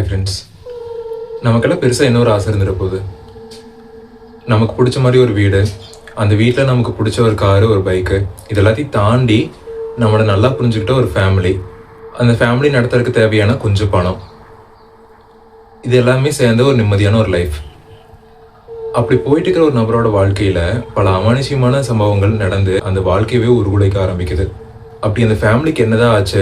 Hi friends, நமக்கெல்லாம் பெருசாக என்ன ஒரு ஆசை இருந்துட போகுது. நமக்கு பிடிச்ச மாதிரி ஒரு வீடு, அந்த வீட்டில் நமக்கு பிடிச்ச ஒரு காரு, ஒரு பைக்கு, இதெல்லாத்தையும் தாண்டி நம்மளை நல்லா புரிஞ்சுக்கிட்ட ஒரு ஃபேமிலி, அந்த ஃபேமிலி நடத்துறதுக்கு தேவையான கொஞ்சம் பணம், இது எல்லாமே சேர்ந்த ஒரு நிம்மதியான ஒரு லைஃப். அப்படி போயிட்டு இருக்கிற ஒரு நபரோட வாழ்க்கையில் பல அமானுஷ்யமான சம்பவங்கள் நடந்து அந்த வாழ்க்கையவே உருகுலைக்க ஆரம்பிக்குது. அப்படி அந்த ஃபேமிலிக்கு என்னதான் ஆச்சு,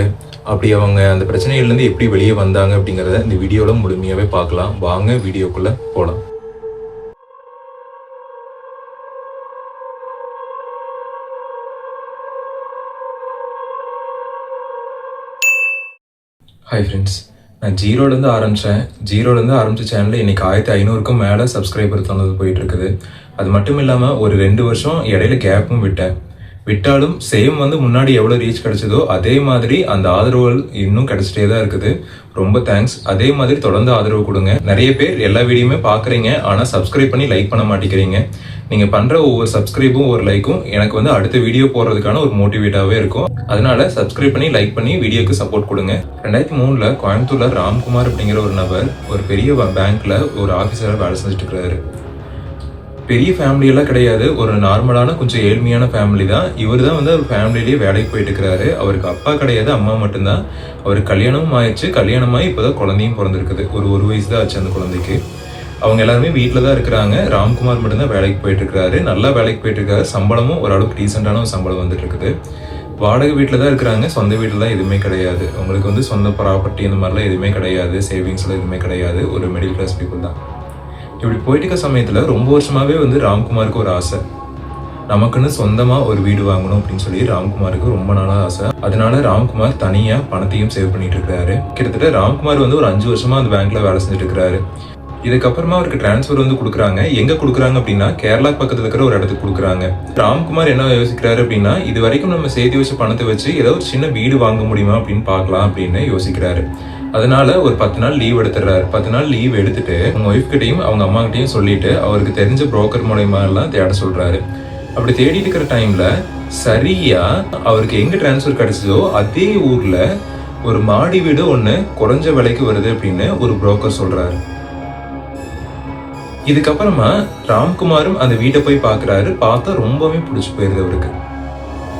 அப்படி அவங்க அந்த பிரச்சனைகள்லேருந்து எப்படி வெளியே வந்தாங்க அப்படிங்கிறத இந்த வீடியோவில் முழுமையாகவே பார்க்கலாம். வாங்க வீடியோக்குள்ளே போகலாம். ஹாய் ஃப்ரெண்ட்ஸ், நான் ஜீரோலேருந்து ஆரம்பித்த சேனலில் இன்றைக்கி 1500க்கும் மேலே சப்ஸ்கிரைபர் தந்தது போயிட்டுருக்குது. அது மட்டும் இல்லாமல் ஒரு 2 வருஷம் இடையில கேப்பும் விட்டாலும் சேம் முன்னாடி எவ்வளோ ரீச் கிடைச்சதோ அதே மாதிரி அந்த ஆதரவுகள் இன்னும் கிடைச்சிட்டே தான் இருக்குது. ரொம்ப தேங்க்ஸ். அதே மாதிரி தொடர்ந்து ஆதரவு கொடுங்க. நிறைய பேர் எல்லா வீடியோமே பார்க்குறீங்க, ஆனால் சப்ஸ்கிரைப் பண்ணி லைக் பண்ண மாட்டேங்கிறீங்க. நீங்கள் பண்ணுற ஒவ்வொரு சப்ஸ்கிரைபும் ஒரு லைக்கும் எனக்கு அடுத்த வீடியோ போடுறதுக்கான ஒரு மோட்டிவேட்டாகவே இருக்கும். அதனால சப்ஸ்கிரைப் பண்ணி லைக் பண்ணி வீடியோக்கு சப்போர்ட் கொடுங்க. 2003 கோயம்புத்தூர்ல ராம்குமார் அப்படிங்கிற ஒரு நபர் ஒரு பெரிய பேங்க்ல ஒரு ஆஃபீஸராக வேலை செஞ்சுட்டு இருக்கிறாரு. பெரிய ஃபேமிலியெல்லாம் கிடையாது, ஒரு நார்மலான கொஞ்சம் ஏழ்மையான ஃபேமிலி தான். இவர் தான் ஒரு ஃபேமிலிலேயே வேலைக்கு போயிட்டு இருக்கிறாரு. அவருக்கு அப்பா கிடையாது, அம்மா மட்டும்தான். அவருக்கு கல்யாணமும் ஆயிடுச்சு. கல்யாணமாகி இப்போதான் குழந்தையும் பிறந்திருக்குது. ஒரு வயசு தான் ஆச்சு அந்த குழந்தைக்கு. அவங்க எல்லாருமே வீட்டில் தான் இருக்கிறாங்க. ராம்குமார் மட்டும்தான் வேலைக்கு போயிட்டு இருக்கிறாரு. நல்லா வேலைக்கு போயிட்டு இருக்காரு. சம்பளமும் ஓரளவுக்கு டீசெண்டான ஒரு சம்பளம் வந்துட்டு இருக்குது. வாடகை வீட்டில் தான் இருக்கிறாங்க. சொந்த வீட்டில் தான் எதுவுமே கிடையாது. அவங்களுக்கு சொந்த ப்ராப்பர்ட்டி இந்த மாதிரிலாம் எதுவுமே கிடையாது. சேவிங்ஸ்லாம் எதுவுமே கிடையாது. ஒரு மிடில் கிளாஸ் பீப்புள் தான். இப்படி போயிட்டு இருக்க சமயத்தில் ரொம்ப வருஷமாகவே ராம்குமாருக்கு ஒரு ஆசை, நமக்குன்னு சொந்தமாக ஒரு வீடு வாங்கணும் அப்படின்னு சொல்லி ராம்குமாருக்கு ரொம்ப நாளாக ஆசை. அதனால ராம்குமார் தனியாக பணத்தையும் சேவ் பண்ணிட்டு இருக்கிறாரு. கிட்டத்தட்ட ராம்குமார் ஒரு 5 வருஷமா அந்த பேங்க்ல வேலை செஞ்சுட்டு இருக்கிறாரு. இதுக்கப்புறமா அவருக்கு டிரான்ஸ்ஃபர் கொடுக்குறாங்க. எங்க கொடுக்குறாங்க அப்படின்னா கேரளா பக்கத்துல இருக்கிற ஒரு இடத்துக்கு கொடுக்குறாங்க. ராம்குமார் என்ன யோசிக்கிறாரு அப்படின்னா, இது வரைக்கும் நம்ம சேர்த்து வச்ச பணத்தை வச்சு ஏதோ ஒரு சின்ன வீடு வாங்க முடியுமா அப்படின்னு பார்க்கலாம் அப்படின்னு யோசிக்கிறாரு. அதனால ஒரு 10 நாள் லீவ் எடுத்துடுறாரு. 10 நாள் லீவ் எடுத்துட்டு அவங்க ஒய்ஃப் கிட்டையும் அவங்க அம்மா கிட்டையும் சொல்லிட்டு அவருக்கு தெரிஞ்ச புரோக்கர் மூலயமா எல்லாம் தேட சொல்றாரு. அப்படி தேடிட்டு இருக்கிற டைம்ல சரியா அவருக்கு எங்க டிரான்ஸ்ஃபர் கிடைச்சதோ அதே ஊர்ல ஒரு மாடி வீடு ஒண்ணு குறைஞ்ச விலைக்கு வருது அப்படின்னு ஒரு புரோக்கர் சொல்றாரு. இதுக்கப்புறமா ராம்குமாரும் அந்த வீட்டை போய் பாக்குறாரு. பார்த்தா ரொம்பவே பிடிச்சி போயிருது அவருக்கு.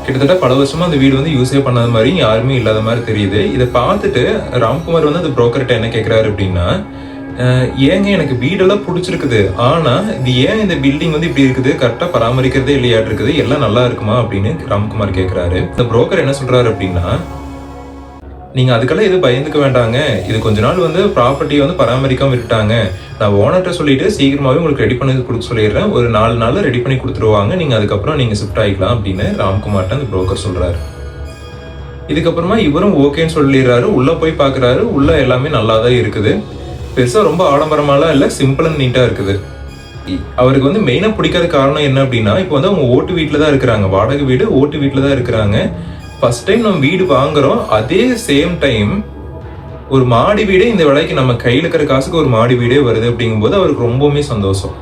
கிட்டத்தட்ட பல வருஷமா அந்த வீடு யூஸே பண்ணாத மாதிரி, யாருமே இல்லாத மாதிரி தெரியுது. இதை பார்த்துட்டு ராம்குமார் அந்த புரோக்கர்கிட்ட என்ன கேட்கிறாரு அப்படின்னா, ஏங்க எனக்கு வீடெல்லாம் பிடிச்சிருக்குது, ஆனா இது ஏன் இந்த பில்டிங் இப்படி இருக்குது, கரெக்டா பராமரிக்கிறதே இல்லையாட்டு இருக்குது, எல்லாம் நல்லா இருக்குமா அப்படின்னு ராம்குமார் கேட்கிறாரு. இந்த புரோக்கர் என்ன சொல்றாரு அப்படின்னா, நீங்க அதுக்கெல்லாம் எதுவும் பயந்துக்க வேண்டாங்க, இது கொஞ்ச நாள் ப்ராப்பர்ட்டியை பராமரிக்காம விட்டுட்டாங்க, நான் ஓனர்கிட்ட சொல்லிட்டு சீக்கிரமாவே உங்களுக்கு ரெடி பண்ணி கொடுக்க சொல்லிடுறேன், ஒரு 4 நாள்ல ரெடி பண்ணி கொடுத்துருவாங்க, நீங்க அதுக்கப்புறம் நீங்க ஷிஃப்ட் ஆகிக்கலாம் அப்படின்னு ராம்குமார்ட்ட அந்த புரோக்கர் சொல்றாரு. இதுக்கப்புறமா இவரும் ஓகேன்னு சொல்லிடுறாரு. உள்ள போய் பாக்குறாரு. உள்ள எல்லாமே நல்லா தான் இருக்குது. பெருசா ரொம்ப ஆடம்பரமாலாம் இல்ல, சிம்பிள் அண்ட் நீட்டா இருக்குது. அவருக்கு மெயினா பிடிக்காத காரணம் என்ன அப்படின்னா, இப்போ அவங்க ஓட்டு வீட்டுல தான் இருக்கிறாங்க. வாடகை வீடு ஓட்டு வீட்டுல தான் இருக்கிறாங்க. ஃபர்ஸ்ட் டைம் நம்ம வீடு வாங்குறோம், அதே சேம் டைம் ஒரு மாடி வீடே இந்த விலைக்கு நம்ம கையில் இருக்கிற காசுக்கு ஒரு மாடி வீடே வருது அப்படிங்கும்போது அவருக்கு ரொம்பவுமே சந்தோஷம்.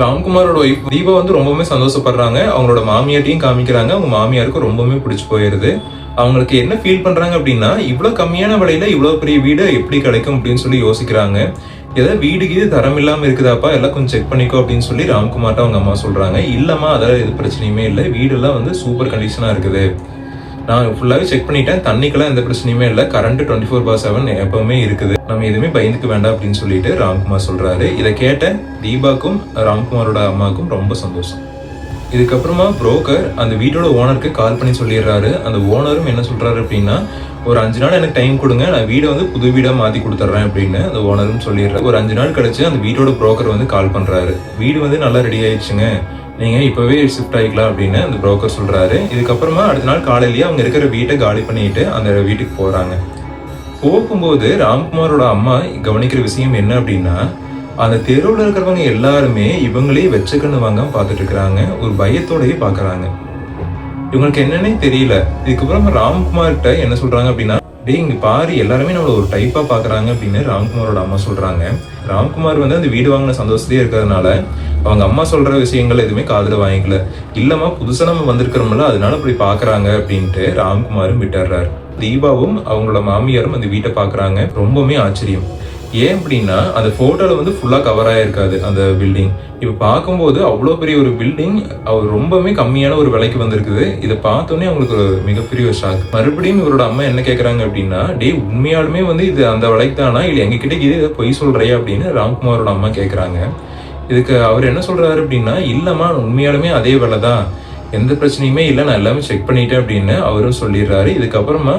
ராம்குமாரோட ஒய்ஃப் தீபா ரொம்பவுமே சந்தோஷப்படுறாங்க. அவங்களோட மாமியார்ட்டையும் காமிக்கிறாங்க. அவங்க மாமியாருக்கு ரொம்பவுமே பிடிச்சி போயிருது. அவங்களுக்கு என்ன ஃபீல் பண்றாங்க அப்படின்னா, இவ்வளவு கம்மியான விலையில இவ்வளவு பெரிய வீடு எப்படி கிடைக்கும் அப்படின்னு சொல்லி யோசிக்கிறாங்க. ஏதாவது வீடுக்கு தரம் இல்லாம இருக்குதாப்பா, எல்லாம் கொஞ்சம் செக் பண்ணிக்கோ அப்படின்னு சொல்லி ராம்குமார்ட்ட அவங்க அம்மா சொல்றாங்க. இல்லம்மா, அதெல்லாம் எது பிரச்சனையுமே இல்லை, வீடெல்லாம் சூப்பர் கண்டிஷனா இருக்குது, நான் ஃபுல்லாகவே செக் பண்ணிட்டேன், தண்ணிக்கெல்லாம் எந்த பிரச்சனையுமே இல்லை, கரண்ட் 24/7 எப்பவுமே இருக்குது, நம்ம எதுவுமே பயந்துக்க வேண்டாம் அப்படின்னு சொல்லிட்டு ராம்குமார் சொல்றாரு. இதை கேட்ட தீபாக்கும் ராம்குமாரோட அம்மாவுக்கும் ரொம்ப சந்தோஷம். இதுக்கப்புறமா புரோக்கர் அந்த வீட்டோட ஓனருக்கு கால் பண்ணி சொல்லிடுறாரு. அந்த ஓனரும் என்ன சொல்றாரு அப்படின்னா, ஒரு 5 நாள் எனக்கு டைம் கொடுங்க, நான் வீடை புது வீடா மாத்தி கொடுத்துட்றேன் அப்படின்னு அந்த ஓனரும் சொல்லிடுறாரு. ஒரு 5 நாள் கழிச்சு அந்த வீட்டோட புரோக்கர் கால் பண்றாரு. வீடு நல்லா ரெடி ஆயிடுச்சுங்க, நீங்க இப்பவே ஷிஃப்ட் ஆகிக்கலாம் அப்படின்னு அந்த புரோக்கர் சொல்றாரு. இதுக்கப்புறமா அடுத்த நாள் காலையிலேயே அவங்க இருக்கிற வீட்டை காலி பண்ணிட்டு அந்த வீட்டுக்கு போறாங்க. போகும்போது ராம்குமாரோட அம்மா கவனிக்கிற விஷயம் என்ன அப்படின்னா, அந்த தெருவில் இருக்கிறவங்க எல்லாருமே இவங்களே வச்சுக்கன்னு வாங்க பார்த்துட்டு இருக்கிறாங்க. ஒரு பயத்தோடயே பாக்குறாங்க. இவங்களுக்கு என்னன்னே தெரியல. இதுக்கப்புறம் ராம்குமார்கிட்ட என்ன சொல்றாங்க அப்படின்னா, டேய் இங்க பாரு, எல்லாருமே நம்மள ஒரு டைப்பா பாக்குறாங்க அப்படின்னு ராம்குமாரோட அம்மா சொல்றாங்க. ராம்குமார் அந்த வீடு வாங்கின சந்தோஷத்தையே இருக்கிறதுனால அவங்க அம்மா சொல்ற விஷயங்கள் எதுவுமே காதுல வாங்கிக்கல. இல்லம்மா, புதுசா நம்ம வந்திருக்கிறோம்ல, அதனால அப்படி பாக்குறாங்க அப்படின்ட்டு ராம்குமாரும் விட்டுறாரு. தீபாவும் அவங்களோட மாமியாரும் அந்த வீட்டை பாக்குறாங்க. ரொம்பவுமே ஆச்சரியம். ஏன் அப்படின்னா அந்த போட்டோல வந்து ஃபுல்லா கவர் ஆயிருக்காது அந்த பில்டிங். இப்ப பார்க்கும்போது அவ்வளோ பெரிய ஒரு பில்டிங் ரொம்பவே கம்மியான ஒரு விலைக்கு வந்திருக்குது. இதை பார்த்தோன்னே அவங்களுக்கு ஒரு மிகப்பெரிய ஒரு ஷாக். மறுபடியும் இவரோட அம்மா என்ன கேட்கறாங்க அப்படின்னா, டே உண்மையாலுமே வந்து இது அந்த விலைக்கு தானா இல்லை எங்ககிட்ட இது பொய் சொல்றியா அப்படின்னு ராம்குமாரோட அம்மா கேட்கறாங்க. இதுக்கு அவர் என்ன சொல்றாரு அப்படின்னா, இல்லம்மா உண்மையாலுமே அதே விலை தான், எந்த பிரச்சனையுமே இல்லை, நான் எல்லாமே செக் பண்ணிட்டேன் அப்படின்னு அவரும் சொல்லிடுறாரு. இதுக்கப்புறமா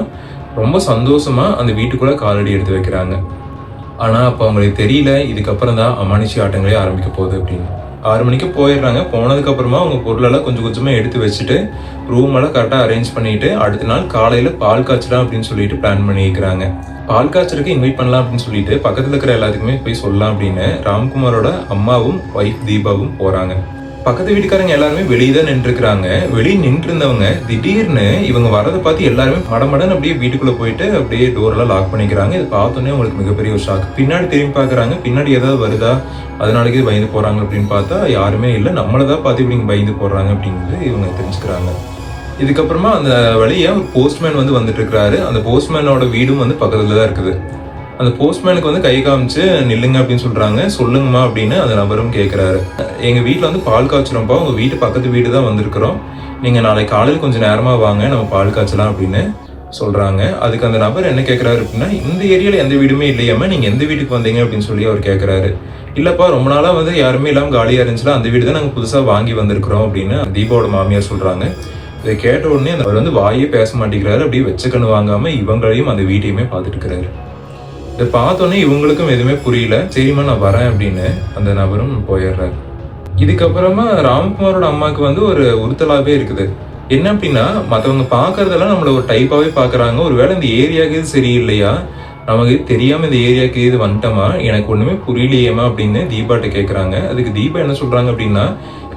ரொம்ப சந்தோஷமா அந்த வீட்டுக்குள்ள காலடி எடுத்து வைக்கிறாங்க. ஆனால் அப்போ அவங்களுக்கு தெரியல இதுக்கப்புறம் தான் அமானுஷி ஆட்டங்களே ஆரம்பிக்க போகுது அப்படின்னு. 6 மணிக்கு போயிடுறாங்க. போனதுக்கப்புறமா அவங்க பொருளெல்லாம் கொஞ்சம் கொஞ்சமாக எடுத்து வச்சுட்டு ரூம் எல்லாம் கரெக்டாக அரேஞ்ச் பண்ணிட்டு அடுத்த நாள் காலையில் பால் காய்ச்சலாம் அப்படின்னு சொல்லிட்டு பிளான் பண்ணிக்கிறாங்க. பால் காய்ச்சலுக்கு இன்வைட் பண்ணலாம் அப்படின்னு சொல்லிட்டு பக்கத்தில் இருக்கிற எல்லாத்துக்குமே போய் சொல்லலாம் அப்படின்னு ராம்குமாரோட அம்மாவும் ஒய்ஃப் தீபாவும் போகிறாங்க. பக்கத்து வீட்டுக்காரங்க எல்லாருமே வெளியே தான் நின்றுருக்குறாங்க. வெளியே நின்று இருந்தவங்க திடீர்னு இவங்க வரதை பார்த்து எல்லாருமே மடமடன்னு அப்படியே வீட்டுக்குள்ள போயிட்டு அப்படியே டோர்லாம் லாக் பண்ணிக்கிறாங்க. இது பார்த்தோன்னே உங்களுக்கு மிகப்பெரிய ஒரு ஷாக். பின்னாடி திரும்பி பார்க்குறாங்க, பின்னாடி ஏதாவது வருதா, அதனாலக்கே பயந்து போறாங்க அப்படின்னு பார்த்தா யாருமே இல்லை, நம்மளதான் பார்த்து இப்படி பயந்து போடுறாங்க அப்படிங்கிறது இவங்க தெரிஞ்சுக்கிறாங்க. இதுக்கப்புறமா அந்த வழியா ஒரு போஸ்ட்மேன் வந்து வந்துட்டு இருக்கிறாரு. அந்த போஸ்ட்மேனோட வீடும் வந்து பக்கத்துல தான் இருக்குது. அந்த போஸ்ட்மேனுக்கு வந்து கை காமிச்சு நில்லுங்க அப்படின்னு சொல்றாங்க. சொல்லுங்கம்மா அப்படின்னு அந்த நபரும் கேட்கிறாரு. எங்க வீட்டில் வந்து பால் காய்ச்சறோம்ப்பா, உங்க வீட்டு பக்கத்து வீடு தான் வந்திருக்கிறோம், நீங்க நாளைக்கு காலையில் கொஞ்சம் நேரமா வாங்க, நம்ம பால் காய்ச்சலாம் அப்படின்னு சொல்றாங்க. அதுக்கு அந்த நபர் என்ன கேட்கிறாரு அப்படின்னா, இந்த ஏரியால எந்த வீடுமே இல்லையாம நீங்க எந்த வீட்டுக்கு வந்தீங்க அப்படின்னு சொல்லி அவர் கேட்கிறாரு. இல்லப்பா ரொம்ப நாளா வந்து யாருமே இல்லாமல் காலியா இருந்துச்சுல, அந்த வீடு தான் நாங்கள் புதுசா வாங்கி வந்திருக்கிறோம் அப்படின்னு தீபாவோட மாமியார் சொல்றாங்க. இதை கேட்ட உடனே அவர் வந்து வாயே பேச மாட்டேங்கிறாரு. அப்படியே வச்ச கண்ணு வாங்காம இவங்களையும் அந்த வீட்டையுமே பார்த்துட்டு இருக்கிறாரு. இதை பார்த்தோன்னே இவங்களுக்கும் எதுவுமே புரியல. சரிம்மா நான் வரேன் அப்படின்னு அந்த நபரும் போயிடுறாரு. இதுக்கப்புறமா ராம்குமாரோட அம்மாவுக்கு வந்து ஒரு உறுத்தலாவே இருக்குது. என்ன அப்படின்னா, மற்றவங்க பார்க்கறதெல்லாம் நம்மள ஒரு டைப்பாவே பார்க்கறாங்க. ஒருவேளை இந்த ஏரியாவுக்கு இது சரியில்லையா, நமக்கு தெரியாம இந்த ஏரியாவுக்கு இது வந்துட்டோமா, எனக்கு ஒண்ணுமே புரியலையேமா அப்படின்னு தீபாட்ட கேட்கறாங்க. அதுக்கு தீபா என்ன சொல்றாங்க அப்படின்னா,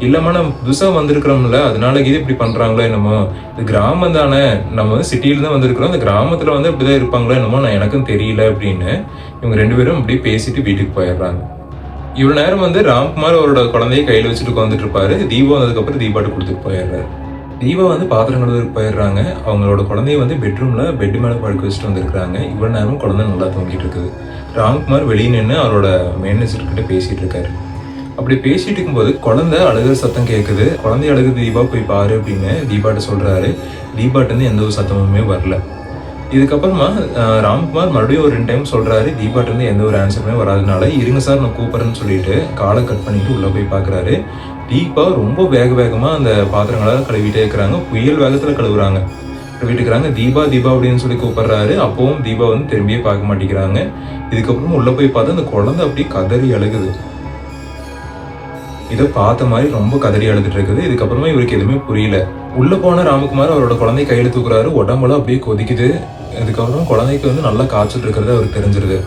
இல்லம்மா நம்ம புதுசா வந்திருக்கிறோம்ல, அதனால இது இப்படி பண்றாங்களோ என்னமோ, இது கிராமம் தானே, நம்ம வந்து சிட்டியில தான் வந்திருக்கிறோம், இந்த கிராமத்துல வந்து இப்படிதான் இருப்பாங்களோ என்னமோ, நான் எனக்கும் தெரியல அப்படின்னு இவங்க 2 பேரும் அப்படியே பேசிட்டு வீட்டுக்கு போயிடுறாங்க. இவ்வளவு நேரம் வந்து ராம்குமார் அவரோட குழந்தைய கையில வச்சுட்டு உட்காந்துட்டு இருப்பாரு. தீபா வந்ததுக்கப்புறம் தீபாட்டு கொடுத்துட்டு போயிடுறாரு. தீபா வந்து பாத்திரம் கழுவுறதுக்கு போயிடுறாங்க. அவங்களோட குழந்தைய வந்து பெட்ரூம்ல பெட் மேல படுக்க வச்சுட்டு வந்திருக்காங்க. இவ்வளவு நேரம் குழந்தை நல்லா தூங்கிட்டு இருக்குது. ராம்குமார் வெளியே நின்று அவரோட மேனேஜர் கிட்ட பேசிட்டு இருக்காரு. அப்படி பேசிட்டு இருக்கும்போது குழந்தை அழுகிற சத்தம் கேட்குது. குழந்தை அழுகுது, தீபா போய் பாரு அப்படின்னு தீபாட்ட சொல்றாரு. தீபாட்ட இருந்து எந்த ஒரு சத்தமுமே வரல. இதுக்கப்புறமா ராம்குமார் மறுபடியும் ஒரு 2 டைம் சொல்றாரு. தீபாட்ட இருந்து எந்த ஒரு ஆன்சருமே வராதனால, இருங்க சார் நான் கூப்பிட்றேன்னு சொல்லிட்டு காலை கட் பண்ணிட்டு உள்ள போய் பாக்குறாரு. தீபா ரொம்ப வேகமா அந்த பாத்திரங்களை கழுவிட்டே இருக்கிறாங்க. புயல் வேகத்துல கழுவுறாங்க, கழுவிட்டுக்கிறாங்க. தீபா தீபா அப்படின்னு சொல்லி கூப்பிடுறாரு. அப்பவும் தீபா வந்து திரும்பியே பார்க்க மாட்டேங்கிறாங்க. இதுக்கப்புறம் உள்ள போய் பார்த்தா அந்த குழந்தை அப்படியே கதறி அழுகுது. இதை பார்த்த மாதிரி ரொம்ப கதறி அழுதுட்டு இருக்குது. இதுக்கப்புறமா இவருக்கு எதுவுமே புரியல. உள்ள போன ராமகுமார் அவரோட குழந்தை கையில தூக்குறாரு. உடம்புல அப்படியே கொதிக்குது. இதுக்கப்புறம் குழந்தைக்கு வந்து நல்லா காய்ச்சல் இருக்கிறது அவருக்கு தெரிஞ்சிருது.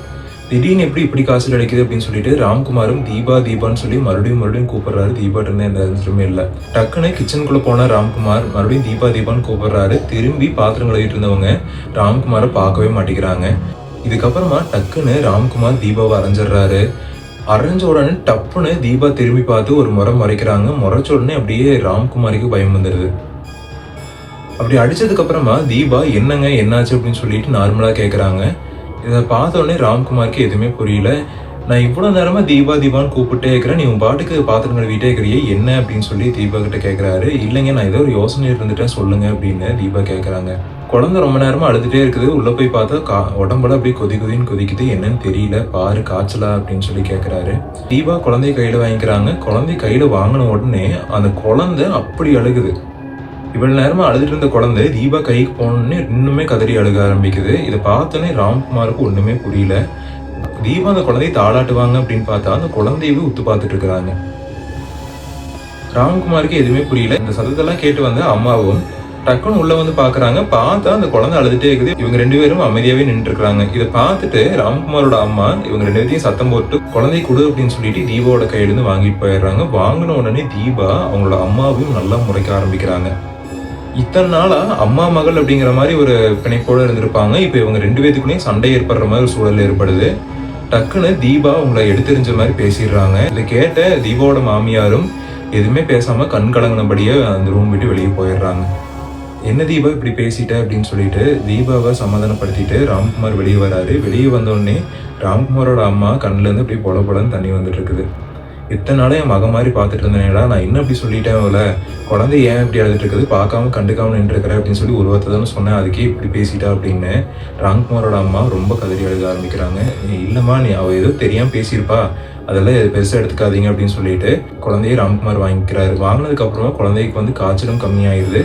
திடீர்னு எப்படி இப்படி காய்ச்சல் அடிக்குது அப்படின்னு சொல்லிட்டு ராம்குமாரும் தீபா தீபான்னு சொல்லி மறுபடியும் கூப்பிடுறாரு. தீபாட்டு இருந்தே எந்த எதுவுமே இல்லை. டக்குன்னு கிச்சனுக்குள்ள போன ராம்குமார் மறுபடியும் தீபா தீபான்னு கூப்பிடுறாரு. திரும்பி பாத்திரம் கழுவிட்டு இருந்தவங்க ராம்குமாரை பார்க்கவே மாட்டேங்கிறாங்க. இதுக்கப்புறமா டக்குன்னு ராம்குமார் தீபாவை அரைஞ்சிடுறாரு. அரைஞ்ச உடனே டப்புன்னு தீபா திரும்பி பார்த்து ஒரு முறை முறைக்கிறாங்க. முறைச்ச உடனே அப்படியே ராம்குமாருக்கு பயம் வந்துடுது. அப்படி அடிச்சதுக்கு அப்புறமா தீபா என்னங்க என்னாச்சு அப்படின்னு சொல்லிட்டு நார்மலா கேட்கறாங்க. இதை பார்த்த உடனே ராம்குமாருக்கு எதுவுமே புரியல. நான் இவ்வளவு நேரமா தீபா தீபான்னு கூப்பிட்டே இருக்கிறேன், நீ உன் பாட்டுக்கு பாத்திரம் கழுவிட்டே இருக்கிறியே என்ன அப்படின்னு சொல்லி தீபா கிட்ட கேட்கிறாரு. இல்லைங்க நான் ஏதோ ஒரு யோசனை இருந்துட்டேன் சொல்லுங்க அப்படின்னு தீபா கேட்கறாங்க. குழந்தை ரொம்ப நேரமா அழுதுட்டே இருக்குது. உள்ள போய் பார்த்தா உடம்புல அப்படியே கொதின்னு கொதிக்குது. என்னன்னு தெரியல, பாரு காய்ச்சலா அப்படின்னு சொல்லி கேட்கிறாரு. தீபா குழந்தைய கையில வாங்கிக்கிறாங்க. குழந்தைய கையில வாங்கின உடனே அந்த குழந்தை அப்படி அழுகுது. இவ்வளவு நேரமா அழுதுட்டு இருந்த குழந்தை தீபா கைக்கு போனோடனே இன்னுமே கதறி அழுக ஆரம்பிக்குது. இதை பார்த்தோன்னே ராம்குமாருக்கு ஒண்ணுமே புரியல. தீபா அந்த குழந்தைய தாளாட்டுவாங்க அப்படின்னு பார்த்தா அந்த குழந்தையவே உத்து பார்த்துட்டு இருக்கிறாங்க. ராம்குமாருக்கு எதுவுமே புரியல. இந்த சத்தத்தெல்லாம் கேட்டு வந்த அம்மாவும் டக்குன்னு உள்ள வந்து பாக்குறாங்க. பார்த்தா அந்த குழந்தை அழுதுட்டே இருக்குது. இவங்க 2 பேரும் அமைதியாவே நின்று இருக்காங்க. இதை பார்த்துட்டு ராம்குமாரோட அம்மா இவங்க 2 பேர்த்தையும் சத்தம் போட்டு குழந்தை கொடு அப்படின்னு சொல்லிட்டு தீபாவோட கையில இருந்து வாங்கிட்டு போயிடுறாங்க. வாங்கின உடனே தீபா அவங்களோட அம்மாவையும் நல்லா முறைக்க ஆரம்பிக்கிறாங்க. இத்தனை நாளா அம்மா மகள் அப்படிங்கிற மாதிரி ஒரு பிணைப்போட இருந்திருப்பாங்க. இப்ப இவங்க 2 பேத்துக்குள்ளேயும் சண்டை ஏற்படுற மாதிரி ஒரு சூழல் ஏற்படுது. டக்குன்னு தீபா உங்களை எடுத்தெறிஞ்ச மாதிரி பேசிடுறாங்க. இதை கேட்ட தீபாவோட மாமியாரும் எதுவுமே பேசாம கண் கலங்கினபடியே அந்த ரூம் விட்டு வெளியே போயிடுறாங்க. என்ன தீபா இப்படி பேசிட்ட அப்படின்னு சொல்லிட்டு தீபாவை சமாதானப்படுத்திட்டு ராம்குமார் வெளியே வராரு. வெளியே வந்தோடனே ராம்குமாரோட அம்மா கண்ணுலேருந்து அப்படியே பொல பொலன்னு தண்ணி வந்துட்டு இருக்குது. இத்தனை நாளே என் மகன் மாதிரி பார்த்துட்டு இருந்தேனேடா, நான் என்ன இப்படி சொல்லிட்டேன் அவளை, குழந்தை ஏன் இப்படி அழுதுட்டு இருக்குது, பார்க்காம கண்டுக்காம நின்றுருக்கிறேன் அப்படின்னு சொல்லி ஒரு வார்த்தை தானே சொன்னேன், அதுக்கே இப்படி பேசிட்டா அப்படின்னு ராம்குமாரோட அம்மா ரொம்ப கதறி அழுக ஆரம்பிக்கிறாங்க. இல்லைம்மா, நீ அவள் ஏதோ தெரியாமல் பேசியிருப்பா, அதெல்லாம் பெருசாக எடுத்துக்காதீங்க அப்படின்னு சொல்லிட்டு குழந்தைய ராம்குமார் வாங்கிக்கிறாரு. வாங்கினதுக்கப்புறமா குழந்தைக்கு வந்து காய்ச்சலும் கம்மியாயிருது,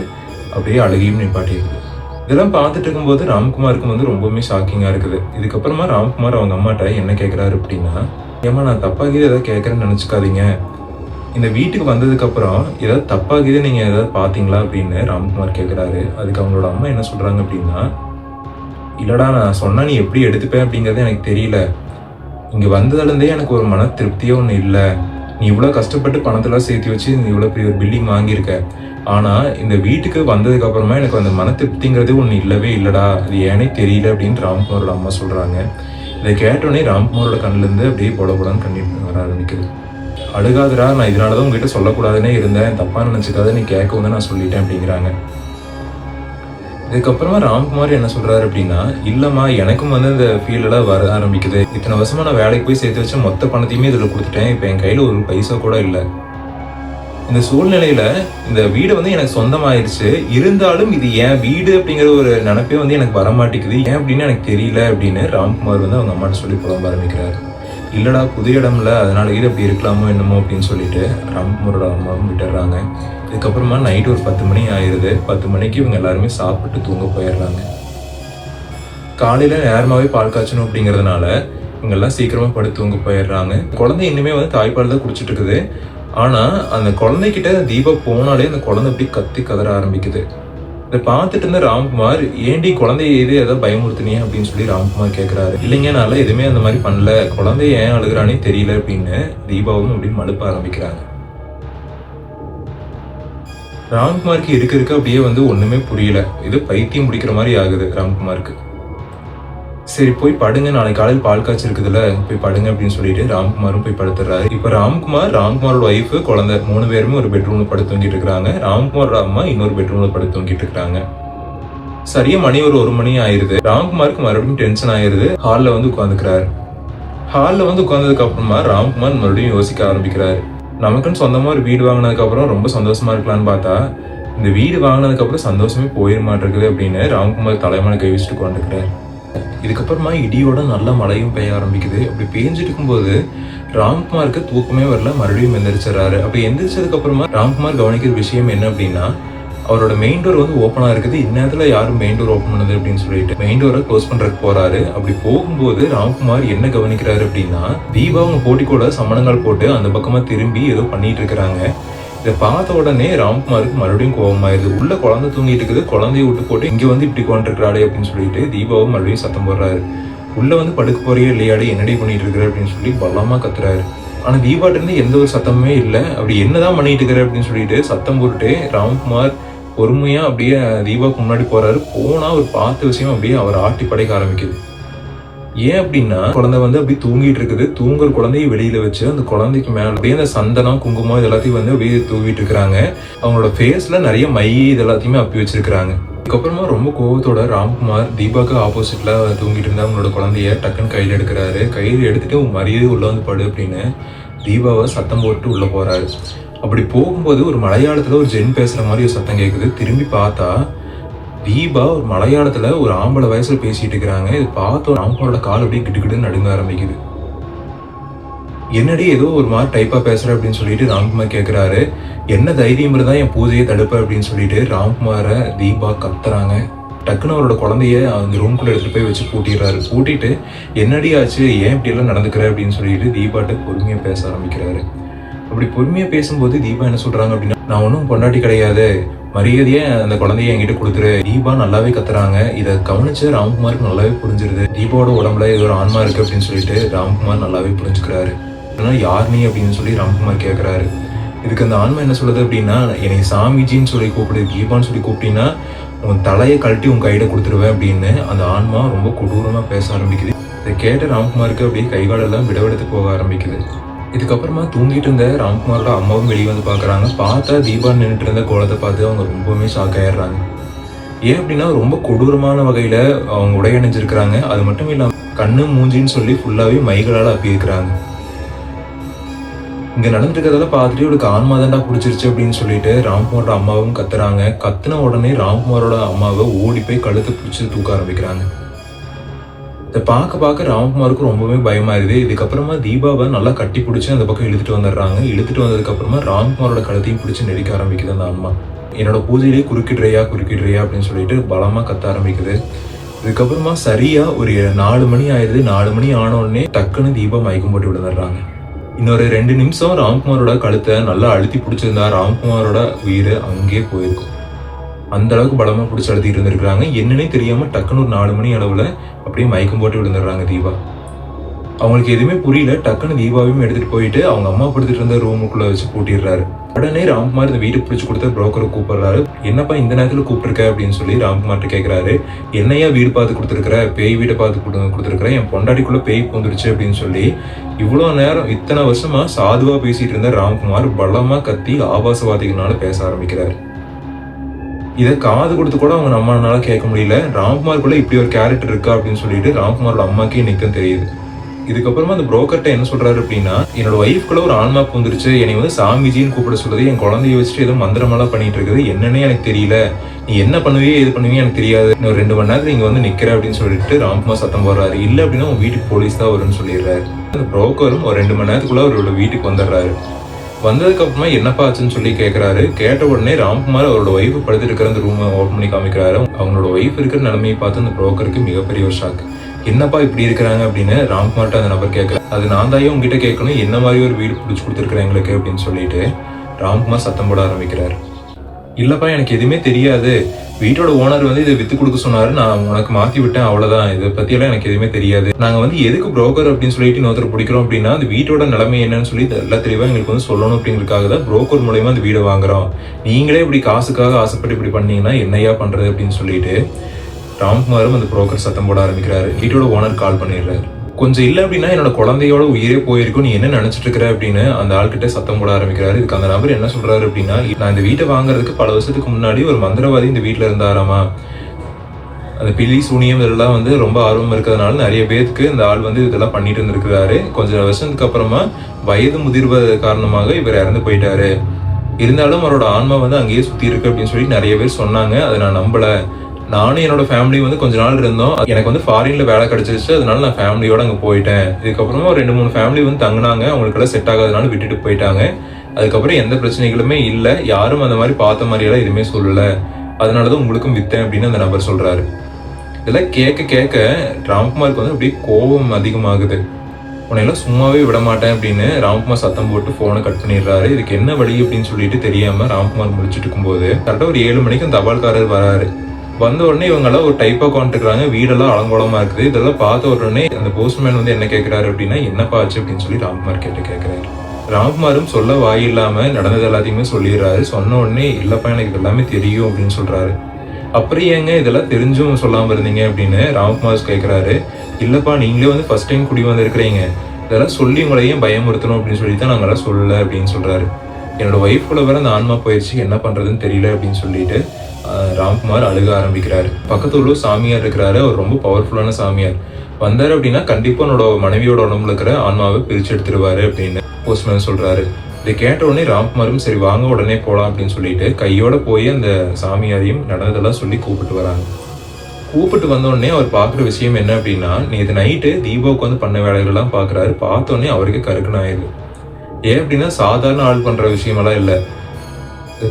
அப்படியே அழுகையும் நிப்பாட்டிடுது. இதெல்லாம் பார்த்துட்டு இருக்கும்போது ராம்குமாருக்கு வந்து ரொம்பவுமே ஷாக்கிங்காக இருக்குது. இதுக்கப்புறமா ராம்குமார் அவங்க அம்மாட்ட என்ன கேட்குறாரு அப்படின்னா, ஏமா நான் தப்பாகிது ஏதாவது கேட்குறேன்னு நினச்சிக்காதீங்க, இந்த வீட்டுக்கு வந்ததுக்கப்புறம் ஏதாவது தப்பாகிது நீங்கள் ஏதாவது பார்த்தீங்களா அப்படின்னு ராம்குமார் கேட்குறாரு. அதுக்கு அவங்களோட அம்மா என்ன சொல்கிறாங்க அப்படின்னா, இல்லைடா நான் சொன்னால் நீ எப்படி எடுத்துப்பேன் அப்படிங்கிறது எனக்கு தெரியல, இங்கே வந்ததுலேருந்தே எனக்கு ஒரு மன திருப்தியே ஒன்று இல்லை, நீ இவ்வளோ கஷ்டப்பட்டு பணத்தெல்லாம் சேர்த்து வச்சு நீ இவ்வளோ பெரிய ஒரு பில்டிங் வாங்கியிருக்க, ஆனால் இந்த வீட்டுக்கு வந்ததுக்கு அப்புறமா எனக்கு அந்த மன திருப்திங்கிறது ஒன்று இல்லவே இல்லைடா, அது ஏனே தெரியல அப்படின்னு ராம்குமாரோட அம்மா சொல்கிறாங்க. இதை கேட்டோடனே ராம்குமாரோட கண்ணிலேருந்து அப்படியே பொடபொடன்னு கண்ணீர் வர ஆரம்பிக்குது. அழுகாதரா, நான் இதனால தான் உங்ககிட்ட சொல்லக்கூடாதுன்னே இருந்தேன், தப்பாக நினச்சிக்காத, நீ கேட்கவும் தான் நான் சொல்லிட்டேன் அப்படிங்கிறாங்க. இதுக்கப்புறமா ராம்குமார் என்ன சொல்கிறாரு அப்படின்னா, இல்லைம்மா எனக்கும் வந்து இந்த ஃபீல்டெல்லாம் வர ஆரம்பிக்குது, இத்தனை வருஷமாக நான் வேலைக்கு போய் சேர்த்து வச்ச மொத்த பணத்தையுமே இதில் கொடுத்துட்டேன், இப்போ என் கையில் ஒரு பைசா கூட இல்லை, இந்த சூழ்நிலையில இந்த வீடு வந்து எனக்கு சொந்தமாயிருச்சு, இருந்தாலும் இது என் வீடு அப்படிங்கிற ஒரு நினைப்பே வந்து எனக்கு வரமாட்டேங்குது, ஏன் அப்படின்னு எனக்கு தெரியல அப்படின்னு ராம்குமார் வந்து அவங்க அம்மாட்ட சொல்லி புலம்ப ஆரம்பிக்கிறாரு. இல்லடா புது இடம்ல, அதனால இது அப்படி இருக்கலாமோ என்னமோ அப்படின்னு சொல்லிட்டு ராம்குமாரோட அம்மாவும் விட்டுறாங்க. இதுக்கப்புறமா நைட்டு ஒரு 10 மணி ஆயிடுது. 10 மணிக்கு இவங்க எல்லாருமே சாப்பிட்டு தூங்க போயிடுறாங்க. காலையில நேரமாவே பால் காய்ச்சணும் அப்படிங்கிறதுனால இவங்கெல்லாம் சீக்கிரமா படுத்து தூங்க போயிடுறாங்க. குழந்தை இன்னுமே வந்து தாய்ப்பால் தான் குடிச்சிட்டு இருக்குது. ஆனா அந்த குழந்தைகிட்ட தீபா போனாலே அந்த குழந்தை அப்படி கத்தி கதற ஆரம்பிக்குது. இதை பார்த்துட்டு இருந்த ராம்குமார், ஏண்டி குழந்தைய ஏதாவது பயமுறுத்தினியா அப்படின்னு சொல்லி ராம்குமார் கேட்கிறாரு. இல்லைங்க, நான் எதுவுமே அந்த மாதிரி பண்ணல, குழந்தைய ஏன் அழுகிறானே தெரியல அப்படின்னு தீபாவும் அப்படி மழுப்ப ஆரம்பிக்கிறாங்க. ராம்குமாருக்கு இருக்க அப்படியே வந்து ஒண்ணுமே புரியல. இது பைத்தியம் பிடிக்கிற மாதிரி ஆகுது ராம்குமாருக்கு. சரி போய் படுங்க, நாளைக்கு காலையில் பால் காய்ச்சி இருக்குதுல்ல, போய் படுங்க அப்படின்னு சொல்லிட்டு ராம்குமாரும் போய் படுத்துறாரு. இப்ப ராம்குமாரோட ஒய்ஃப், குழந்தை 3 பேருமே ஒரு பெட்ரூம்ல படுத்து தூங்கிட்டு இருக்காங்க. ராம்குமாரோட அம்மா இன்னொரு பெட்ரூம்ல படுத்து தூங்கிட்டு இருக்காங்க. சரியா மணி ஒரு 1 மணி ஆயிருது. ராம்குமாருக்கு மறுபடியும் டென்ஷன் ஆயிருது. ஹால்ல வந்து உட்காந்துக்கிறாரு. ஹால்ல வந்து உட்கார்ந்ததுக்கு அப்புறமா ராம்குமார் மறுபடியும் யோசிக்க ஆரம்பிக்கிறாரு. நமக்குன்னு சொந்தமா ஒரு வீடு வாங்கினதுக்கு அப்புறம் ரொம்ப சந்தோஷமா இருக்கலாம்னு பார்த்தா, இந்த வீடு வாங்கினதுக்கு அப்புறம் சந்தோஷமே போயிட மாட்டேங்குது அப்படின்னு ராம்குமார் தலைமையில கை வச்சுட்டு உட்காந்துக்கிறாரு. இதுக்கப்புறமா இடியோட நல்ல மழையும் பெய்ய ஆரம்பிக்குது. அப்படி பெஞ்சிட்டு இருக்கும்போது ராம்குமாருக்கு தூக்கமே வரல, மறுபடியும் எந்திரிச்சிடறாரு. அப்படி எந்திரிச்சதுக்கு அப்புறமா ராம்குமார் கவனிக்கிற விஷயம் என்ன அப்படின்னா, அவரோட மெயின் டோர் வந்து ஓப்பனா இருக்குது. இந்நேரத்துல யாரும் மெயின் டோர் ஓப்பன் பண்ணுது அப்படின்னு சொல்லிட்டு மெயின் டோரை க்ளோஸ் பண்றதுக்கு போறாரு. அப்படி போகும்போது ராம்குமார் என்ன கவனிக்கிறாரு அப்படின்னா, தீபா அவங்க போட்டிக்கோட சமணங்கள் போட்டு அந்த பக்கமா திரும்பி ஏதோ பண்ணிட்டு இருக்கிறாங்க. இதை பார்த்த உடனே ராம்குமாருக்கு மறுபடியும் கோபமாயிருது. உள்ள குழந்தை தூங்கிட்டு இருக்குது, குழந்தைய விட்டு போட்டு இங்க வந்து இப்படி கொண்டிருக்கிறாளே அப்படின்னு சொல்லிட்டு தீபாவும் மறுபடியும் சத்தம் போடுறாரு. உள்ள வந்து படுக்க போறியே இல்லையாடி, என்னடி பண்ணிட்டு இருக்கிற அப்படின்னு சொல்லி பலமா கத்துறாரு. ஆனா தீபாட்ட இருந்து எந்த ஒரு சத்தமுமே இல்லை. அப்படி என்னதான் பண்ணிட்டு இருக்கிற அப்படின்னு சொல்லிட்டு சத்தம் போட்டுட்டு ராம்குமார் பொறுமையா அப்படியே தீபாவுக்கு முன்னாடி போறாரு. போனா ஒரு பார்த்த விஷயம் அப்படியே அவர் ஆட்டி படைக்க ஆரம்பிக்குது. ஏன் அப்படின்னா, குழந்தை வந்து அப்படி தூங்கிட்டு இருக்குது. தூங்குற குழந்தைய வெளியில வச்சு அந்த குழந்தைக்கு மேல அப்படியே அந்த சந்தனம், குங்குமம் இது எல்லாத்தையும் வந்து அப்படியே தூவிட்டு இருக்கிறாங்க. அவங்களோட ஃபேஸ்ல நிறைய மை இது எல்லாத்தையுமே அப்பி வச்சிருக்கிறாங்க. அதுக்கப்புறமா ரொம்ப கோவத்தோட ராம்குமார் தீபாக்கு ஆப்போசிட்ல தூங்கிட்டு இருந்த அவங்களோட குழந்தைய டக்குன்னு கையில் எடுக்கிறாரு. கையில் எடுத்துட்டு மரியாதை உள்ள வந்து படு அப்படின்னு தீபாவை சத்தம் போட்டு உள்ள போறாரு. அப்படி போகும்போது ஒரு மலையாளத்துல ஒரு ஜென் பேசுற மாதிரி ஒரு சத்தம் கேட்குது. திரும்பி பார்த்தா தீபா ஒரு மலையாளத்துல ஒரு ஆம்பளை வயசுல பேசிட்டு இருக்கிறாங்க. இது பார்த்தோம் ராம்குமாரோட கால் அப்படியே கிட்டுக்கிட்டு நடுங்க ஆரம்பிக்குது. என்னடி ஏதோ ஒரு மாதிரி டைப்பா பேசுற அப்படின்னு சொல்லிட்டு ராம்குமார் கேட்கிறாரு. என்ன தைரியம் இருந்தா என் பூஜையை தடுப்ப அப்படின்னு சொல்லிட்டு ராம்குமாரை தீபா கத்துறாங்க. டக்குன்னு அவரோட குழந்தைய அந்த ரூம்குள்ள எடுத்துட்டு போய் வச்சு பூட்டிடுறாரு. பூட்டிட்டு என்னடி ஆச்சு, ஏன் இப்படி எல்லாம் நடந்துக்கிற அப்படின்னு சொல்லிட்டு தீபாட்ட பொறுமையா பேச ஆரம்பிக்கிறாரு. அப்படி பொறுமையா பேசும்போது தீபா என்ன சொல்றாங்க அப்படின்னா, நான் ஒன்றும் பொண்டாட்டி கிடையாது, மரியாதையே அந்த குழந்தைய என்கிட்ட கொடுத்துரு. தீபா நல்லாவே கத்துறாங்க. இதை கவனிச்சு ராம்குமாருக்கு நல்லாவே புரிஞ்சிருது. தீபாவோட உடம்புல ஏதோ ஒரு ஆன்மா இருக்கு அப்படின்னு சொல்லிட்டு ராம்குமார் நல்லாவே புரிஞ்சுக்கிறாரு. ஆனால் யார் நீ அப்படின்னு சொல்லி ராம்குமார் கேட்கிறாரு. இதுக்கு அந்த ஆன்மா என்ன சொல்லுது அப்படின்னா, என்னை சாமிஜின்னு சொல்லி கூப்பிடு, தீபான்னு சொல்லி கூப்பிட்டீங்கன்னா உன் தலையை கழட்டி உன் கையில கொடுத்துருவேன் அப்படின்னு அந்த ஆன்மா ரொம்ப கொடூரமா பேச ஆரம்பிக்குது. இதை கேட்ட ராம்குமாருக்கு அப்படியே கைகாலெல்லாம் விடவெடுத்து போக ஆரம்பிக்குது. இதுக்கப்புறமா தூங்கிட்டு இருந்த ராம்குமாரோட அம்மாவும் வெளியே வந்து பார்க்குறாங்க. பார்த்தா தீபா நின்றுட்டு இருந்த கோலத்தை பார்த்து அவங்க ரொம்பவுமே ஷாக் ஆயிடுறாங்க. ஏன் அப்படின்னா ரொம்ப கொடூரமான வகையில அவங்க உடை அணிஞ்சிருக்கிறாங்க. அது மட்டும் இல்லாம கண்ணு மூஞ்சின்னு சொல்லி ஃபுல்லாவே மைகளால அப்பி இருக்கிறாங்க. இங்க நடந்துருக்கிறத பார்த்துட்டு இவளுக்கு ஆன்மா தாண்டா பிடிச்சிருச்சு அப்படின்னு சொல்லிட்டு ராம்குமாரோட அம்மாவும் கத்துறாங்க. கத்துன உடனே ராம்குமாரோட அம்மாவை ஓடி போய் கழுத்தை பிடிச்சி தூக்க ஆரம்பிக்கிறாங்க. இதை பார்க்க ராம்குமாருக்கு ரொம்பவே பயமாயிருது. இதுக்கப்புறமா தீபாவை நல்லா கட்டி பிடிச்சி அந்த பக்கம் இழுத்துட்டு வந்துடுறாங்க. இழுத்துட்டு வந்ததுக்கு அப்புறமா ராம்குமாரோட கழுத்தையும் பிடிச்சி நெரிக்க ஆரம்பிக்குது அந்த அம்மா. என்னோட பூஜையிலேயே குறுக்கிடுறியா அப்படின்னு சொல்லிட்டு பலமா கத்த ஆரம்பிக்குது. இதுக்கப்புறமா சரியா ஒரு 4 மணி ஆயிடுது. 4 மணி ஆன உடனே டக்குன்னு தீபா மயக்கம் போட்டு விழுந்துடுறாங்க. இன்னொரு 2 நிமிஷம் ராம்குமாரோட கழுத்தை நல்லா அழுத்தி பிடிச்சிருந்தா ராம்குமாரோட உயிர் அங்கேயே போயிருக்கும். அந்த அளவுக்கு பலமா பிடிச்சி அழுத்திட்டு இருந்திருக்காங்க. என்னன்னே தெரியாம டக்குன்னு ஒரு 4 மணி அளவுல அப்படியே மயக்கம் போட்டு விழுந்துடுறாங்க தீபா. அவங்களுக்கு எதுவுமே புரியல. டக்குன்னு தீபாவையும் எடுத்துட்டு போயிட்டு அவங்க அம்மா படுத்துட்டு இருந்த ரூமுக்குள்ள வச்சு பூட்டிடுறாரு. உடனே ராம்குமார் இந்த வீடு பிடிச்சி கொடுத்த புரோக்கரை கூப்பிடுறாரு. என்னப்பா இந்த நேரத்துல கூப்பிட்டுருக்க அப்படின்னு சொல்லி ராம்குமார்ட்ட கேட்கிறாரு. என்னையா வீடு பார்த்து கொடுத்துருக்குற, பேய் வீட்டை பார்த்து கொடுத்துருக்குற, என் பொண்டாட்டிக்குள்ள பேய் பூந்துருச்சு அப்படின்னு சொல்லி இவ்வளோ நேரம் இத்தனை வருஷமா சாதுவா பேசிட்டு இருந்த ராம்குமார் பலமா கத்தி ஆபாசவாதிகளால பேச ஆரம்பிக்கிறாரு. இதை காது கொடுத்து கூட அவங்க நம்மளால கேட்க முடியல. ராம்குமாருக்குள்ள இப்படி ஒரு கேரக்டர் இருக்கா அப்படின்னு சொல்லிட்டு ராம்குமாரோட அம்மாக்கே இன்னைக்கு தெரியுது. இதுக்கப்புறமா அந்த புரோக்கர்ட்ட என்ன சொல்றாரு அப்படின்னா, என்னோட ஒய்ஃப்குள்ள ஒரு ஆன்மா பூந்துருச்சு, என்னை வந்து சாமிஜின்னு கூப்பிட சொல்லுது, என் குழந்தைய வச்சுட்டு ஏதோ மந்திரமெல்லாம் பண்ணிட்டு இருக்குது, என்னன்னே எனக்கு தெரியல, நீ என்ன பண்ணுவியே எது பண்ணுவியே எனக்கு தெரியாது, இன்னும் 2 மணி நேரத்துல இங்க வந்து நிக்கிற அப்படின்னு சொல்லிட்டு ராம்குமார் சத்தம் போடுறாரு. இல்ல அப்படின்னா உன் வீட்டுக்கு போலீஸ் தான் வரும்னு சொல்லிடுறாரு. அந்த புரோக்கரும் ஒரு 2 மணி நேரத்துக்குள்ள அவரோட வீட்டுக்கு வந்துடுறாரு. வந்ததுக்கு அப்புறமா என்னப்பா ஆச்சுன்னு சொல்லி கேட்கறாரு. கேட்ட உடனே ராம்குமார் அவரோட ஒய்ஃப் படுத்து இருக்கிற அந்த ரூமை ஓப்பன் பண்ணி காமிக்கிறாரு. அவங்களோட ஒய்ஃப் இருக்கிற நிலைமையை பார்த்து அந்த புரோக்கருக்கு மிகப்பெரிய ஒரு ஷாக். என்னப்பா இப்படி இருக்கிறாங்க அப்படின்னு ராம்குமார்ட்ட அந்த நபர் கேட்கறாரு. அது நான் தான் உங்ககிட்ட கேட்கணும், என்ன மாதிரி ஒரு வீடு பிடிச்சி கொடுத்துருக்குறேன் எங்களுக்கு அப்படின்னு சொல்லிட்டு ராம்குமார் சத்தம் போட ஆரம்பிக்கிறாரு. இல்லப்பா எனக்கு எதுவுமே தெரியாது, வீட்டோட ஓனர் வந்து இதை வித்து கொடுக்க சொன்னாரு, நான் உனக்கு மாத்தி விட்டேன், அவ்வளவுதான், இதை பத்தி எல்லாம் எனக்கு எதுவுமே தெரியாது. நாங்க வந்து எதுக்கு புரோக்கர் அப்படின்னு சொல்லிட்டு இன்னொருத்தர் பிடிக்கிறோம் அப்படின்னா அந்த வீட்டோட நிலைமை என்னன்னு சொல்லி எல்லா தெளிவா எங்களுக்கு வந்து சொல்லணும் அப்படிங்கிறதுக்காக தான் புரோக்கர் மூலயமா அந்த வீடை வாங்குறோம். நீங்களே இப்படி காசுக்காக ஆசைப்பட்டு இப்படி பண்ணீங்கன்னா என்னையா பண்றது அப்படின்னு சொல்லிட்டு ராம்குமாரும் அந்த புரோக்கர் சத்தம் போட ஆரம்பிக்கிறாரு. வீட்டோட ஓனர் கால் பண்ணிடுறாரு. கொஞ்சம் இல்லை அப்படின்னா என்னோட குழந்தையோட உயிரே போயிருக்கும், நீ என்ன நினைச்சிட்டு இருக்கிற அப்படின்னு அந்த ஆள்கிட்ட சத்தம் போட ஆரம்பிக்கிறாரு. இதுக்கு அந்த நபர் என்ன சொல்றாரு அப்படின்னா, நான் இந்த வீட்டை வாங்குறதுக்கு பல வருஷத்துக்கு முன்னாடி ஒரு மந்திரவாதி இந்த வீட்டுல இருந்தாராமா, அந்த பில்லி சூனியம் இதெல்லாம் வந்து ரொம்ப ஆர்வம் இருக்கிறதுனால நிறைய பேருக்கு இந்த ஆள் வந்து இதெல்லாம் பண்ணிட்டு இருந்திருக்கிறாரு. கொஞ்சம் வருஷத்துக்கு அப்புறமா வயது முதிர்வது காரணமாக இவர் இறந்து போயிட்டாரு. இருந்தாலும் அவரோட ஆன்மா வந்து அங்கேயே சுத்தி இருக்கு அப்படின்னு சொல்லி நிறைய பேர் சொன்னாங்க. அதை நான் நம்பல. நானும் என்னோட ஃபேமிலி வந்து கொஞ்ச நாள் இருந்தோம், எனக்கு வந்து ஃபாரின்ல வேலை கிடைச்சிருச்சு, அதனால நான் ஃபேமிலியோட அங்கே போயிட்டேன். இதுக்கப்புறமா ஒரு 2-3 ஃபேமிலி வந்து தங்கினாங்க, அவங்களுக்கெல்லாம் செட் ஆகாதனால விட்டுட்டு போயிட்டாங்க. அதுக்கப்புறம் எந்த பிரச்சனைகளுமே இல்லை, யாரும் அந்த மாதிரி பார்த்த மாதிரியெல்லாம் எதுவுமே சொல்லலை, அதனாலதான் உங்களுக்கும் வித்தேன் அப்படின்னு அந்த நபர் சொல்றாரு. இதெல்லாம் கேட்க ராம்குமாருக்கு வந்து அப்படியே கோபம் அதிகமாகுது. உன்னையெல்லாம் சும்மாவே விட மாட்டேன் அப்படின்னு ராம்குமார் சத்தம் போட்டு போனை கட் பண்ணிடுறாரு. இதுக்கு என்ன வழி அப்படின்னு சொல்லிட்டு தெரியாம ராம்குமார் முடிச்சுட்டு இருக்கும்போது கரெக்டாக ஒரு 7 மணிக்கு அந்த தபால்காரர் வராரு. வந்த உடனே இவங்கெல்லாம் ஒரு டைப்பா உட்காந்துருக்காங்க, வீடெல்லாம் அலங்கோலமா இருக்குது. இதெல்லாம் பார்த்த உடனே அந்த போஸ்ட்மேன் வந்து என்ன கேட்கிறாரு அப்படின்னா, என்னப்பா ஆச்சு அப்படின்னு சொல்லி ராம்குமார் கேட்கிறாரு. ராம்குமாரும் சொல்ல வாய் இல்லாம நடந்தது எல்லாத்தையுமே சொல்லிடுறாரு. சொன்ன உடனே இல்லப்பா எனக்கு எல்லாமே தெரியும் அப்படின்னு சொல்றாரு. அப்புறம் ஏங்க இதெல்லாம் தெரிஞ்சும் சொல்லாம இருந்தீங்க அப்படின்னு ராம்குமார் கேட்கிறாரு. இல்லப்பா நீங்களே வந்து ஃபர்ஸ்ட் டைம் குடி வந்து இருக்கிறீங்க, இதெல்லாம் சொல்லி உங்களையும் பயமுறுத்தணும் அப்படின்னு சொல்லி தான் நாங்கெல்லாம் சொல்லல அப்படின்னு சொல்றாரு. என்னோட ஒய்ஃபோட வேற அந்த ஆன்மா போயிடுச்சு, என்ன பண்றதுன்னு தெரியல அப்படின்னு சொல்லிட்டு ராம்குமார் அழுக ஆரம்பிக்கிறாரு. பக்கத்து உள்ள சாமியார் இருக்கிறாரு, அவர் ரொம்ப பவர்ஃபுல்லான சாமியார். வந்தாரு அப்படின்னா கண்டிப்பா என்னோட மனைவியோட உடம்புல இருக்கிற ஆன்மாவை பிரிச்சு எடுத்துருவாரு அப்படின்னு போஸ்ட்மேன் சொல்றாரு. இதை கேட்ட உடனே ராம்குமாரும் சரி வாங்க உடனே போலாம் அப்படின்னு சொல்லிட்டு கையோட போய் அந்த சாமியாரையும் நடந்ததெல்லாம் சொல்லி கூப்பிட்டு வராங்க. கூப்பிட்டு வந்த உடனே அவர் பாக்குற விஷயம் என்ன அப்படின்னா, நேற்று நைட்டு தீபாவுக்கு வந்து பண்ண வேலைகள்லாம் பாக்குறாரு. பார்த்த உடனே அவருக்கு கருக்குன்னு ஆயிடுது. ஏன் அப்படின்னா சாதாரண ஆள் பண்ற விஷயமெல்லாம் இல்லை.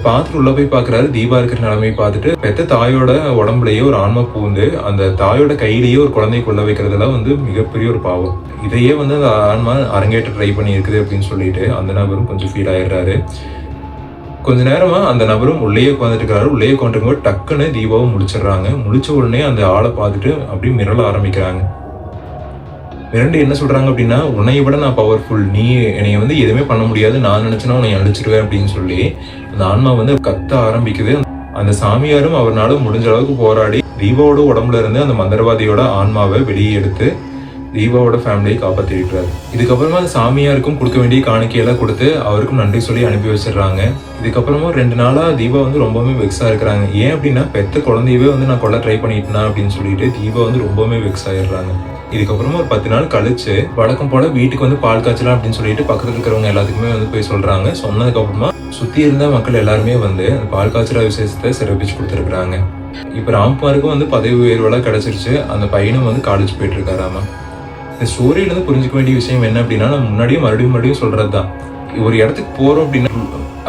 பார்த்துட்டு உள்ள போய் பாக்குறாரு. தீபா இருக்கிற நிலைமையை பார்த்துட்டு பெத்த தாயோட உடம்புலயே ஒரு ஆன்மா பூந்து அந்த தாயோட கையிலேயே ஒரு குழந்தையை கொள்ள வைக்கிறதுலாம் வந்து மிகப்பெரிய ஒரு பாவம். இதையே வந்து அந்த ஆன்மா அரங்கேற்ற ட்ரை பண்ணி இருக்குது அப்படின்னு சொல்லிட்டு அந்த நபரும் கொஞ்சம் ஃபீல் ஆயிடுறாரு. கொஞ்ச நேரமா அந்த நபரும் உள்ளே உட்காந்துட்டு இருக்காரு. உள்ளே உட்காந்துருக்கும்போது டக்குன்னு தீபாவும் முடிச்சிடுறாங்க. முடிச்ச உடனே அந்த ஆளை பார்த்துட்டு அப்படியே மிரள ஆரம்பிக்கிறாங்க. மிரண்டு என்ன சொல்றாங்க அப்படின்னா, உன்னை விட நான் பவர்ஃபுல், நீ என்னை வந்து எதுவுமே பண்ண முடியாது, நான் நினைச்சேன்னா உன்னை அழிச்சிருவேன் அப்படின்னு சொல்லி அந்த ஆன்மா வந்து கத்த ஆரம்பிக்குது. அந்த சாமியாரும் அவர்னால முடிஞ்ச அளவுக்கு போராடி தீபாவோட உடம்புல இருந்து அந்த மந்திரவாதியோட ஆன்மாவை வெளியே எடுத்து தீபாவோட ஃபேமிலியை காப்பாற்றிருக்கிறாரு. இதுக்கப்புறமா அந்த சாமியாருக்கும் கொடுக்க வேண்டிய காணிக்கையெல்லாம் கொடுத்து அவருக்கும் நன்றி சொல்லி அனுப்பி வச்சிடுறாங்க. இதுக்கப்புறமா 2 நாளா தீபா வந்து ரொம்பவுமே வெக்ஸா இருக்கிறாங்க. ஏன் அப்படின்னா பெத்த குழந்தையவே வந்து நான் கொல்ல ட்ரை பண்ணிட்டேனா அப்படின்னு சொல்லிட்டு தீபா வந்து ரொம்பவுமே வெக்ஸ் ஆயிடுறாங்க. இதுக்கப்புறமா ஒரு 10 நாள் கழிச்சு வழக்கம் போல வீட்டுக்கு வந்து பால் காய்ச்சலாம் அப்படின்னு சொல்லிட்டு பக்கத்துல இருக்கிறவங்க எல்லாத்துக்குமே வந்து போய் சொல்றாங்க. சொன்னதுக்கு அப்புறமா சுத்தி இருந்த மக்கள் எல்லாருமே வந்து அந்த பால் காய்ச்சல விசேஷத்தை சிறப்பிச்சு கொடுத்துருக்காங்க. இப்ப ராம்குமாருக்கும் வந்து பதவி உயர்வெல்லாம் கிடைச்சிருச்சு. அந்த பையனும் வந்து காலேஜ் போயிட்டு இருக்காராமா. இந்த ஸ்டோரியில இருந்து புரிஞ்சுக்க வேண்டிய விஷயம் என்ன அப்படின்னா, நம்ம முன்னாடியே மறுபடியும் சொல்றதுதான். ஒரு இடத்துக்கு போறோம் அப்படின்னா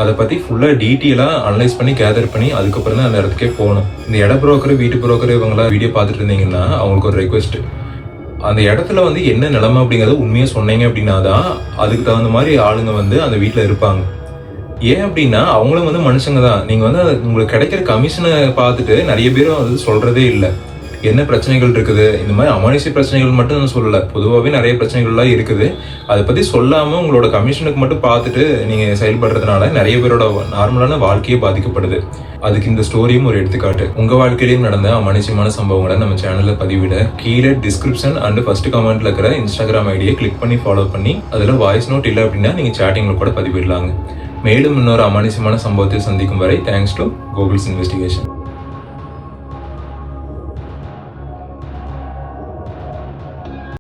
அதை பத்தி ஃபுல்லா டீட்டெயிலா அனலைஸ் பண்ணி கேதர் பண்ணி அதுக்கப்புறம் தான் அந்த இடத்துக்கே போகணும். இந்த இட புரோக்கர் வீட்டு புரோக்கர் இவங்களா வீடியோ பார்த்துட்டு இருந்தீங்கன்னா அவங்களுக்கு ஒரு ரெக்வெஸ்ட், அந்த இடத்துல வந்து என்ன நிலைமை அப்படிங்கறத உண்மையா சொன்னீங்க அப்படின்னா தான் அதுக்கு தகுந்த மாதிரி ஆளுங்க வந்து அந்த வீட்டுல இருப்பாங்க. ஏன் அப்படின்னா அவங்களும் வந்து மனுஷங்க தான். நீங்க வந்து உங்களுக்கு கிடைக்கிற கமிஷனை பார்த்துட்டு நிறைய பேரும் வந்து சொல்றதே இல்லை என்ன பிரச்சனைகள் இருக்குது. இந்த மாதிரி அமானுஷ்ய பிரச்சனைகள் மட்டும் நான் சொல்லல, பொதுவாகவே நிறைய பிரச்சனைகள்லாம் இருக்குது. அதை பத்தி சொல்லாம உங்களோட கமிஷனுக்கு மட்டும் பார்த்துட்டு நீங்க செயல்படுறதுனால நிறைய பேரோட நார்மலான வாழ்க்கையே பாதிக்கப்படுது. அதுக்கு இந்த ஸ்டோரியும் ஒரு எடுத்துக்காட்டு. உங்க வாழ்க்கையிலும் நடந்த அமானுஷ்யமான சம்பவங்களை நம்ம சேனல்ல பதிவிட கீழே டிஸ்கிரிப்ஷன் அண்ட் ஃபர்ஸ்ட் கமெண்ட்ல இருக்கிற இன்ஸ்டாகிராம் ஐடியை கிளிக் பண்ணி ஃபாலோ பண்ணி அதுல வாய்ஸ் நோட் இல்லை அப்படின்னா நீங்க சேட்டிங்ல கூட பதிவிடலாங்க. மேலும் இன்னொரு அமானுஷ்யமான சம்பவத்தை சந்திக்கும் வரை தேங்க்ஸ் டு கூகுள்ஸ் இன்வெஸ்டிகேஷன்.